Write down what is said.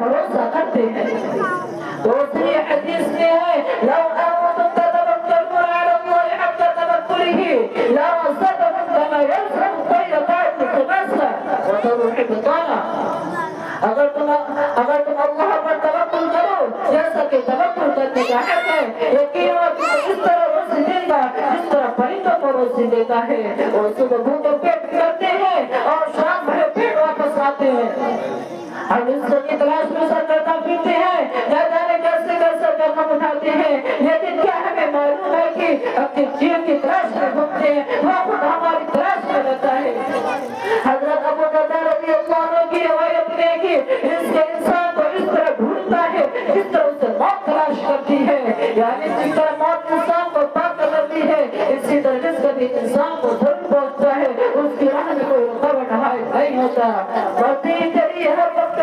بھروسہ کرتے ہیں۔ دوسری حدیث میں ہے لو أنتم تتوكلون على الله حق توكله لرزقكم كما يرزق الطير طائر الخماسة وتروح بطانا۔ اگر تم اللہ پر توکل کرو جیسا کہ توکل کرنے کا حق ہے، یقین تم اس طرح روزی دے گا جس طرح پرندوں کو روزی دیتا ہے، اور صبح بھوکے پیٹ کرتے ہیں اور شام بھرے پیٹ واپس آتے ہیں۔ ہم اس کی تلاش میں سرگرداں پھرتے ہیں، نہ جانے کیسے کیسے قدم اٹھاتے ہیں، لیکن کیا ہمیں معلوم ہے کہ اپنی جیب کی تلاش میں گھومتے ہیں، وہ خود ہماری تلاش میں رہتا ہے۔ حضرت ابو درداء رضی اللہ عنہ کی روایت میں کہ اس کے انسان کو اس طرح ڈھونڈتا ہے جس طرح اسے موت تلاش کرتی ہے، یعنی جس طرح موت انسان کو پاک کرتی ہے اسی طرح جس کبھی انسان کو ضرور پہنچتا ہے اس کی راہ میں کوئی رکاوٹ حائل نہیں ہوتا۔ بڑھتی چلیے ہر وقت